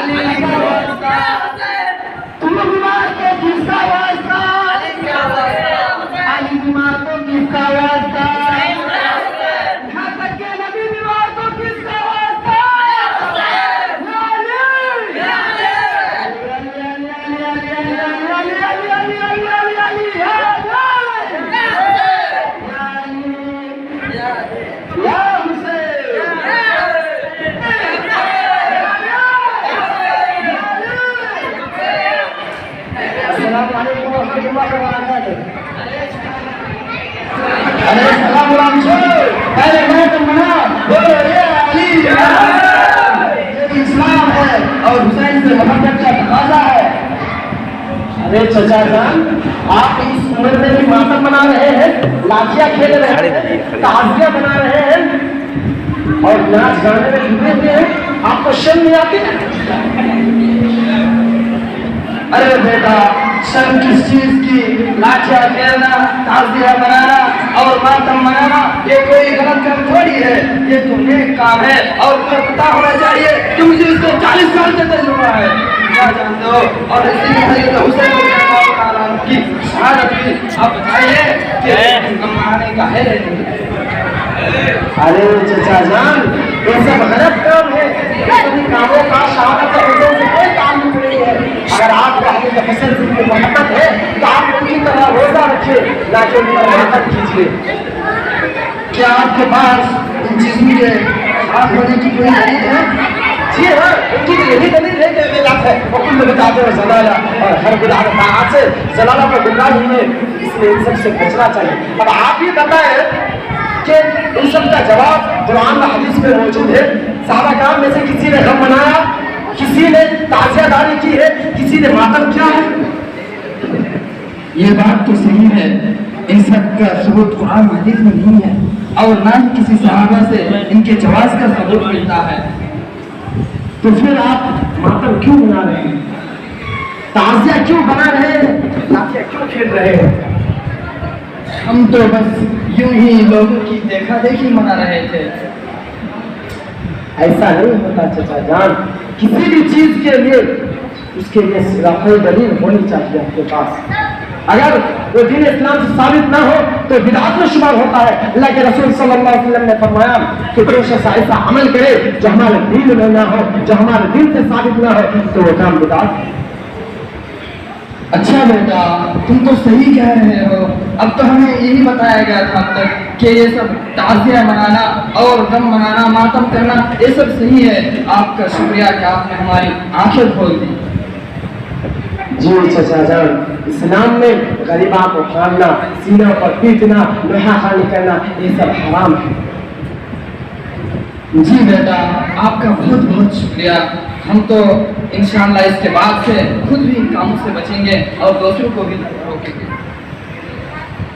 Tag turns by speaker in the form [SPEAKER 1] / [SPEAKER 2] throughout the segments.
[SPEAKER 1] تم بیمار کو کس کا واسطہ؟ علی بیمار کو کس کا واسطہ؟ یہاں تک کہ نبی بیمار کو کس کا واسطہ؟ السلام علیکم ورحمۃ اللہ وبرکاتہ۔ علیہ السلام غلام چھوڑ، پہلے میں تو منا بولو یہ علی یہ اسلام ہے اور حسین سے محبت کا تقاضا ہے۔ ارے چچا جان، آپ اس عمر میں بھی ماتم بنا رہے ہیں، لاٹھیاں کھیل رہے ہیں، تعزیہ بنا رہے ہیں اور ناچ گانے میں ڈوبے ہوئے ہیں، آپ کو شرم نہیں آتی؟ ارے بیٹا، شرم کس چیز کی؟ لاٹھیاں کھیلنا، تعزیہ بنانا اور ماتم منانا یہ کوئی غلط کام تھوڑی ہے، یہ تو نیک کام ہے اور تمہیں پتا ہونا چاہیے کہ مجھے اس کو 40 سال کا تجربہ ہے، کیا جانتے ہو؟ اور اسی لیے حضرت حسین رضی اللہ تعالیٰ عنہ کی شہادت بھی آپ بتائیے کہ ہم آنے کا ہے نہیں۔ ارے چچا جان، یہ سب غلط کام ہے، سبھی کاموں کا شہادت حسین سے کوئی تعلق نہیں ہے۔ اگر آپ کو حضرت حسین سے محبت ہے تو آپ ان کی طرح روزہ رکھیے، نہ کہ ان پر محبت کیجیے۔ کیا آپ کے پاس ان چیزوں کے خاص ہونے کی کوئی دلیل ہے؟ جی ہاں، ان کی یہی دلیل ہے کہ بدعت ہے، وکل بدعت و ضلالہ، اور ہر بدعت طاعت سے ضلالہ پر گمراہی ہے، اس لیے ان سب سے بچنا چاہیے۔ اب آپ یہ بتائیں کہ ان سب کا جواب قرآن و حدیث میں موجود ہے۔ صحابہ کرام میں سے کسی نے غم منایا، کسی نے تعزیہ داری کی ہے، کسی نے ماتم کیا ہے؟
[SPEAKER 2] یہ بات تو صحیح ہے، ان سب کا ثبوت قرآن و حدیث میں نہیں ہے اور نہ ہی کسی صحابہ سے ان کے جواز کا ثبوت ملتا ہے۔
[SPEAKER 1] تو پھر آپ ماتم کیوں بنا رہے ہیں؟ تعزیہ کیوں بنا رہے ہیں؟ لاٹھیاں کیوں کھیل رہے ہیں؟
[SPEAKER 2] ہم تو بس یوں ہی لوگوں کی دیکھا دیکھی منا رہے تھے۔
[SPEAKER 1] ایسا نہیں ہوتا چچا جان، کسی بھی چیز کے لیے اس کے لیے صرف دلیل ہونی چاہیے آپ کے پاس۔ اگر وہ دین اسلام سے ثابت نہ ہو تو بدعت میں شمار ہوتا ہے۔ اللہ کے رسول صلی اللہ علیہ وسلم نے فرمایا کہ جو شخص ایسا عمل کرے جو ہمارے دین میں نہ ہو، جو ہمارے دین سے ثابت نہ ہو، تو وہ کام بدعت ہے۔
[SPEAKER 2] اچھا بیٹا، تم تو صحیح کہہ رہے ہو۔ اب تو ہمیں یہی بتایا گیا تھا اب تک کہ یہ سب تعزیہ منانا اور غم منانا، ماتم کرنا یہ سب صحیح ہے۔ آپ کا شکریہ کہ آپ نے ہماری آنکھیں کھول دی۔
[SPEAKER 1] جی چچا جان، اسلام میں غریباں کو کھانا، سینوں پر پیٹنا، لوہا خانی کرنا یہ سب حرام ہے۔
[SPEAKER 2] جی بیٹا، آپ کا بہت بہت شکریہ۔ ہم تو انشاءاللہ اس کے بعد سے خود بھی ان کاموں سے بچیں گے اور دوسروں کو بھی روکیں گے۔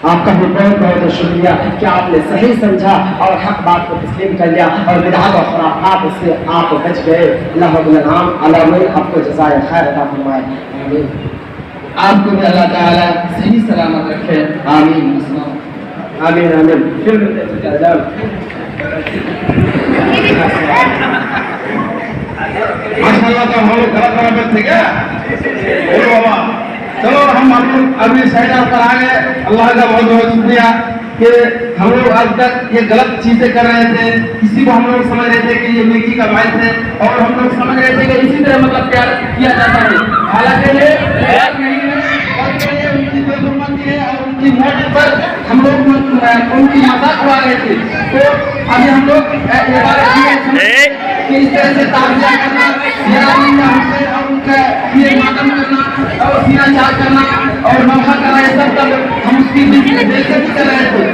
[SPEAKER 1] آپ کا بھی بہت بہت شکریہ کہ آپ نے صحیح سمجھا اور حق بات کو تسلیم کر لیا اور بدعات اور خرافات سے آپ بچ گئے۔ اللہ رب العالمین علامین آپ کو جزائے خیر عطا فرمائے، آمین۔
[SPEAKER 2] آپ کو بھی اللہ تعالیٰ صحیح سلامت رکھے، آمین۔
[SPEAKER 1] آمین آمین۔ پھر ملتے ہیں چچا جان۔
[SPEAKER 3] ماشاءاللہ تو ہم لوگ غلط برابر تھے کیا؟ بولو بابا، چلو ہم ابھی سائڈ آف پر آ گئے۔ اللہ کا بہت بہت شکریہ کہ ہم لوگ آج تک یہ غلط چیزیں کر رہے تھے، کسی کو ہم لوگ سمجھ رہے تھے کہ یہ نیکی کا باعث ہے اور ہم لوگ سمجھ رہے تھے کہ اسی طرح مطلب پیار کیا جاتا ہے، حالانکہ یہ پیار نہیں ہے، بلکہ یہ ان کی بے حرمتی ہے اور ان کی موت پر ہم لوگ ان کی مذاق اڑا رہے تھے۔ تو ابھی ہم لوگ یہ بات کہ اس طرح سے تعزیہ کرنا، اور ان کا یہ ماتم کرنا اور سینہ چاک کرنا اور نوحہ کرنا، یہ سب ہم اس کی بے عزتی کر رہے تھے۔